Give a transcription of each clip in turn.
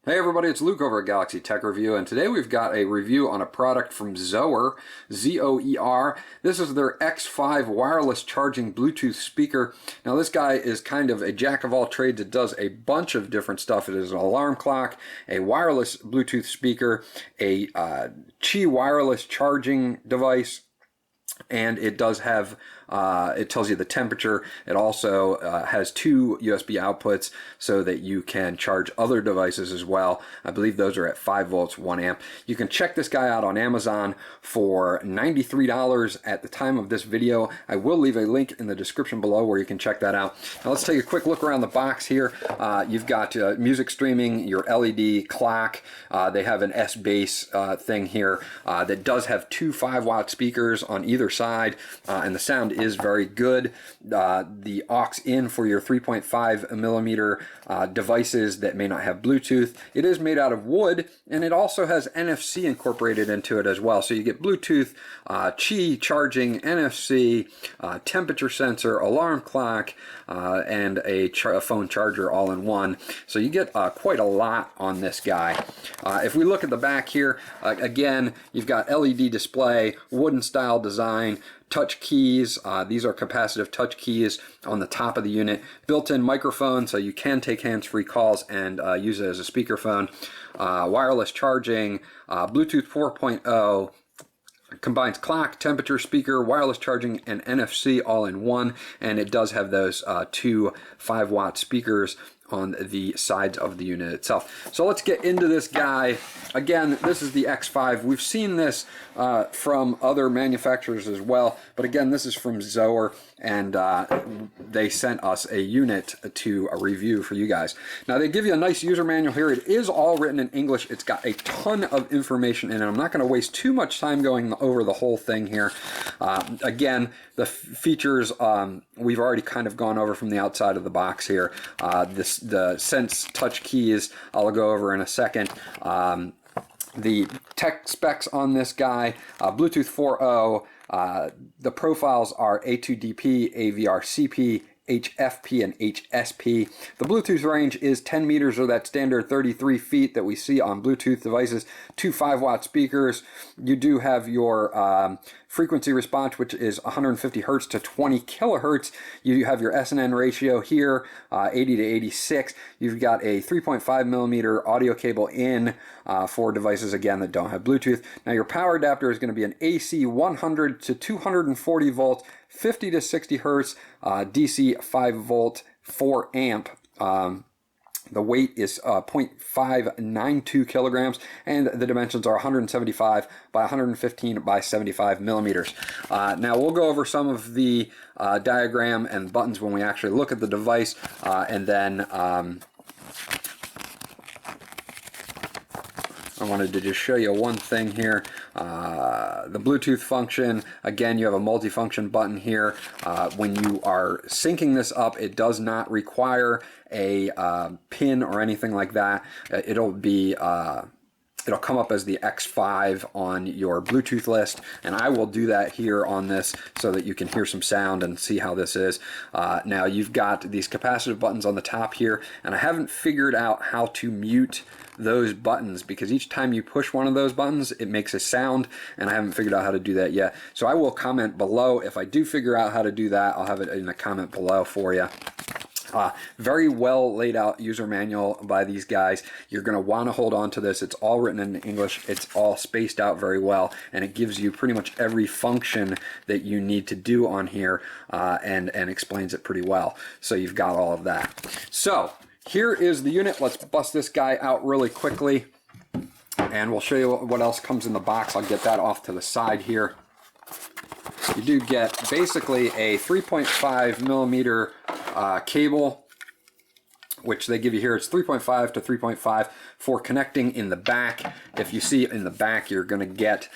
Hey everybody, it's Luke over at Galaxy Tech Review, and today we've got a review on a product from Zoer, Z-O-E-R. This is their X5 wireless charging Bluetooth speaker. Now this guy is kind of a jack of all trades. It does a bunch of different stuff. It is an alarm clock, a wireless Bluetooth speaker, a Qi wireless charging device, and it does have it tells you the temperature. It also has two USB outputs so that you can charge other devices as well. I believe those are at 5 volts, 1 amp. You can check this guy out on Amazon for $93 at the time of this video. I will leave a link in the description below where you can check that out. Now let's take a quick look around the box here. You've got music streaming, your LED clock. They have an S-Bass thing here that does have two 5-watt speakers on either side, and the sound is very good. The aux in for your 3.5 millimeter devices that may not have Bluetooth. It is made out of wood, and it also has NFC incorporated into it as well. So you get Bluetooth, Qi charging, NFC, temperature sensor, alarm clock, and a phone charger all in one. So you get quite a lot on this guy. If we look at the back here, again, you've got LED display, wooden style design, touch keys. These are capacitive touch keys on the top of the unit. Built-in microphone, so you can take hands-free calls and use it as a speakerphone. Wireless charging, Bluetooth 4.0, combines clock, temperature, speaker, wireless charging, and NFC all in one. And it does have those two 5-watt speakers on the sides of the unit itself. So let's get into this guy. Again, this is the X5. We've seen this from other manufacturers as well, but again, this is from Zoer, and they sent us a unit to a review for you guys. Now they give you a nice user manual here. It is all written in English. It's got a ton of information in it. I'm not going to waste too much time going over the whole thing here. Again, the features we've already kind of gone over from the outside of the box here. The Sense touch keys I'll go over in a second. The tech specs on this guy, Bluetooth 4.0, the profiles are A2DP, AVRCP, HFP, and HSP. The Bluetooth range is 10 meters, or that standard 33 feet that we see on Bluetooth devices. Two 5-watt speakers. You do have your frequency response, which is 150 hertz to 20 kilohertz. You have your S&N ratio here, 80 to 86. You've got a 3.5 millimeter audio cable in for devices, again, that don't have Bluetooth. Now your power adapter is going to be an AC 100 to 240 volts, 50 to 60 hertz, DC 5 volt, 4 amp. The weight is 0.592 kilograms, and the dimensions are 175 by 115 by 75 millimeters. Now we'll go over some of the diagram and buttons when we actually look at the device, and then I wanted to just show you one thing here. The Bluetooth function, again, you have a multifunction button here. When you are syncing this up, it does not require a pin or anything like that. It'll come up as the X5 on your Bluetooth list, and I will do that here on this so that you can hear some sound and see how this is. Now you've got these capacitive buttons on the top here, and I haven't figured out how to mute those buttons, because each time you push one of those buttons it makes a sound, and I haven't figured out how to do that yet. So I will comment below if I do figure out how to do that. I'll have it in a comment below for you. Very well laid out user manual by these guys. You're going to want to hold on to this. It's all written in English. It's all spaced out very well, and it gives you pretty much every function that you need to do on here, and explains it pretty well. So you've got all of that. So here is the unit. Let's bust this guy out really quickly, and we'll show you what else comes in the box. I'll get that off to the side here. You do get basically a 3.5 millimeter cable, which they give you here. It's 3.5 to 3.5 for connecting in the back. If you see in the back, you're going to get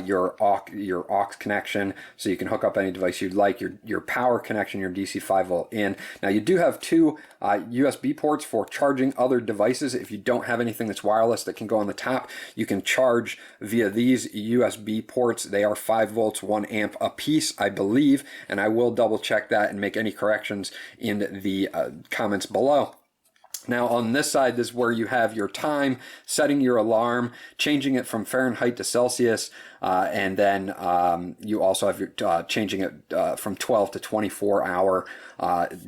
your aux connection, so you can hook up any device you'd like, your power connection, your DC 5 volt in. Now you do have two USB ports for charging other devices. If you don't have anything that's wireless that can go on the top, you can charge via these USB ports. They are 5 volts, 1 amp a piece, I believe, and I will double check that and make any corrections in the comments below. Now on this side, this is where you have your time, setting your alarm, changing it from Fahrenheit to Celsius, and then you also have your changing it from 12 to 24 hour,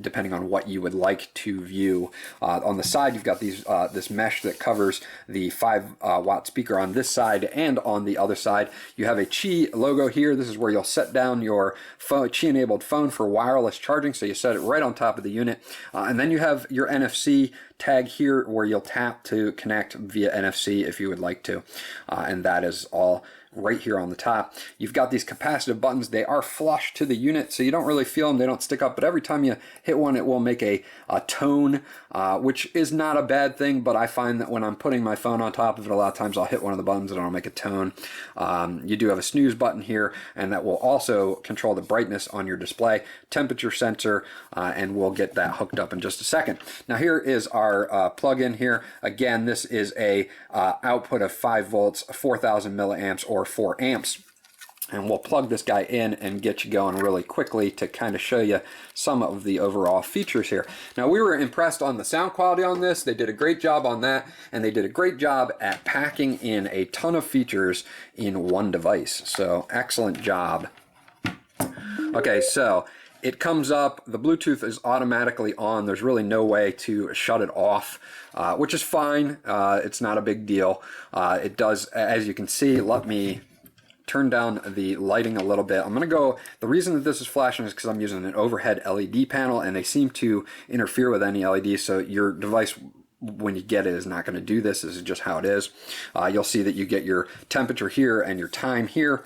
depending on what you would like to view. On the side, you've got these this mesh that covers the 5-watt speaker on this side, and on the other side, you have a Qi logo here. This is where you'll set down your phone, Qi-enabled phone for wireless charging. So you set it right on top of the unit, and then you have your NFC tag here where you'll tap to connect via NFC if you would like to, and that is all right here on the top. You've got these capacitive buttons. They are flush to the unit, so you don't really feel them. They don't stick up, but every time you hit one, it will make a tone, which is not a bad thing, but I find that when I'm putting my phone on top of it, a lot of times I'll hit one of the buttons and it'll make a tone. You do have a snooze button here, and that will also control the brightness on your display, temperature sensor, and we'll get that hooked up in just a second. Now here is our plug-in here. Again, this is a output of 5 volts, 4,000 milliamps, or 4 amps. And we'll plug this guy in and get you going really quickly to kind of show you some of the overall features here. Now, we were impressed on the sound quality on this. They did a great job on that, and they did a great job at packing in a ton of features in one device. So excellent job. Okay, so it comes up, the Bluetooth is automatically on. There's really no way to shut it off, which is fine. It's not a big deal. It does, as you can see, let me turn down the lighting a little bit. I'm gonna go, the reason that this is flashing is because I'm using an overhead LED panel, and they seem to interfere with any LEDs, so your device, when you get it, is not going to do this. This is just how it is. You'll see that you get your temperature here and your time here,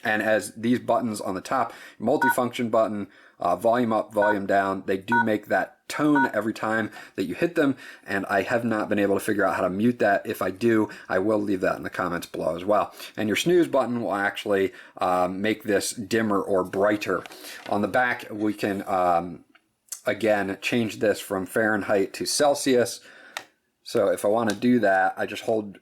and as these buttons on the top, multifunction button, volume up, volume down, they do make that tone every time that you hit them, and I have not been able to figure out how to mute that. If I do, I will leave that in the comments below as well. And your snooze button will actually make this dimmer or brighter. On the back, we can again change this from Fahrenheit to Celsius. So if I want to do that, I just hold,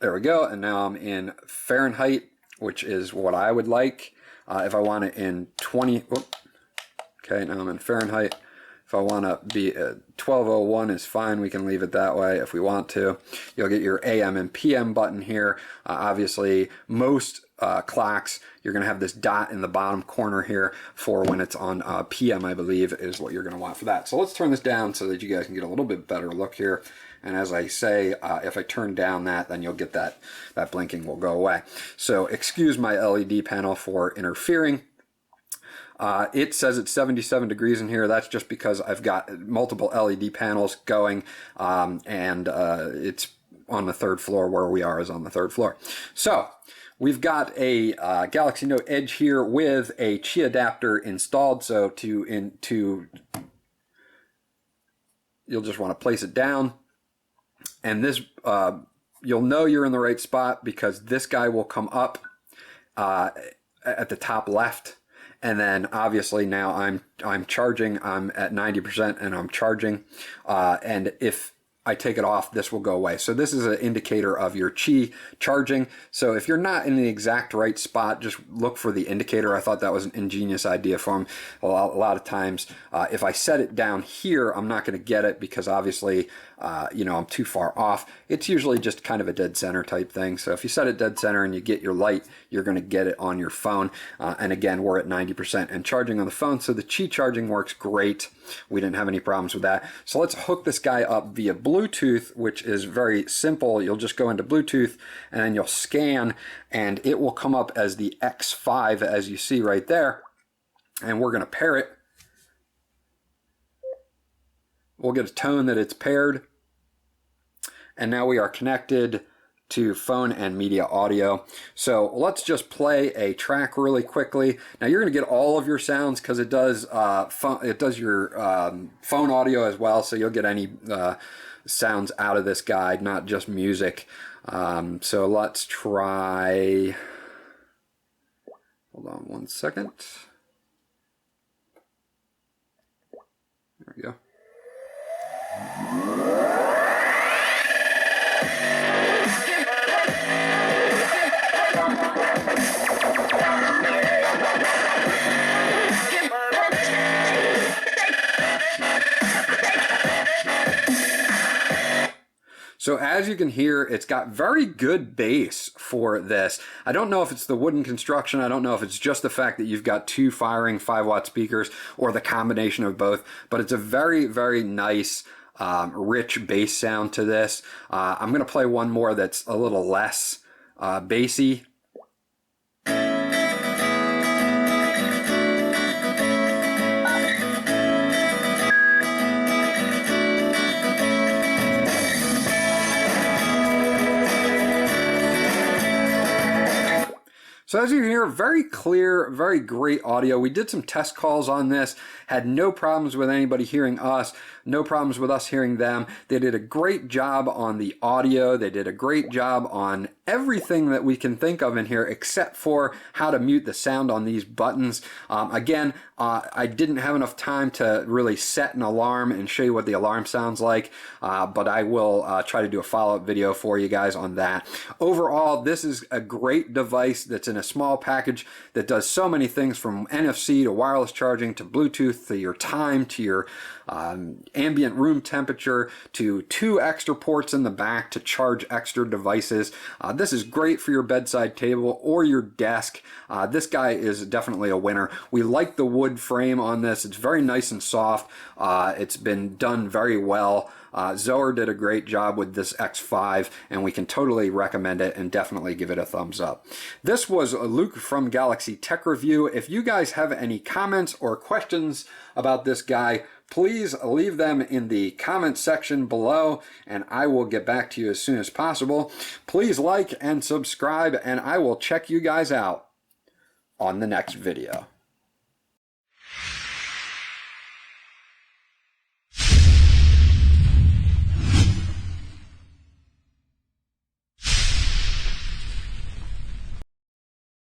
there we go, and now I'm in Fahrenheit, which is what I would like. If I want it in 20, okay, now I'm in Fahrenheit. If I want to be 1201 is fine. We can leave it that way if we want to. You'll get your AM and PM button here. Obviously, most clocks, you're going to have this dot in the bottom corner here for when it's on PM, I believe, is what you're going to want for that. So let's turn this down so that you guys can get a little bit better look here. And as I say, if I turn down that, then you'll get that blinking will go away. So excuse my LED panel for interfering. It says it's 77 degrees in here. That's just because I've got multiple LED panels going, and it's on the 3rd floor. Where we are is on the 3rd floor. So we've got a Galaxy Note Edge here with a Qi adapter installed. So you'll just want to place it down. And this, you'll know you're in the right spot because this guy will come up at the top left. And then obviously now I'm charging, I'm at 90% and I'm charging. And if I take it off, this will go away. So this is an indicator of your Qi charging. So if you're not in the exact right spot, just look for the indicator. I thought that was an ingenious idea for them. A lot of times, if I set it down here, I'm not going to get it because obviously, I'm too far off. It's usually just kind of a dead center type thing. So if you set it dead center and you get your light, you're going to get it on your phone. And again, we're at 90% and charging on the phone. So the Qi charging works great. We didn't have any problems with that. So let's hook this guy up via Bluetooth, which is very simple. You'll just go into Bluetooth and then you'll scan and it will come up as the X5 as you see right there. And we're going to pair it. We'll get a tone that it's paired. And now we are connected to phone and media audio. So let's just play a track really quickly. Now you're going to get all of your sounds because it does your phone audio as well. So you'll get any sounds out of this guide, not just music. So let's try. Hold on one second. There we go. So as you can hear, it's got very good bass for this. I don't know if it's the wooden construction. I don't know if it's just the fact that you've got two firing 5-watt speakers or the combination of both, but it's a very, very nice, rich bass sound to this. I'm going to play one more that's a little less bassy. So as you hear, very clear, very great audio. We did some test calls on this, had no problems with anybody hearing us, no problems with us hearing them. They did a great job on the audio. They did a great job on everything that we can think of in here except for how to mute the sound on these buttons. Again, I didn't have enough time to really set an alarm and show you what the alarm sounds like, but I will try to do a follow-up video for you guys on that. Overall, this is a great device that's in a small package that does so many things, from NFC to wireless charging to Bluetooth to your time to your ambient room temperature to 2 extra ports in the back to charge extra devices. This is great for your bedside table or your desk. This guy is definitely a winner. We like the wood frame on this. It's very nice and soft. It's been done very well. Zoer did a great job with this X5, and we can totally recommend it and definitely give it a thumbs up. This was Luke from Galaxy Tech Review. If you guys have any comments or questions about this guy, please leave them in the comment section below, and I will get back to you as soon as possible. Please like and subscribe, and I will check you guys out on the next video.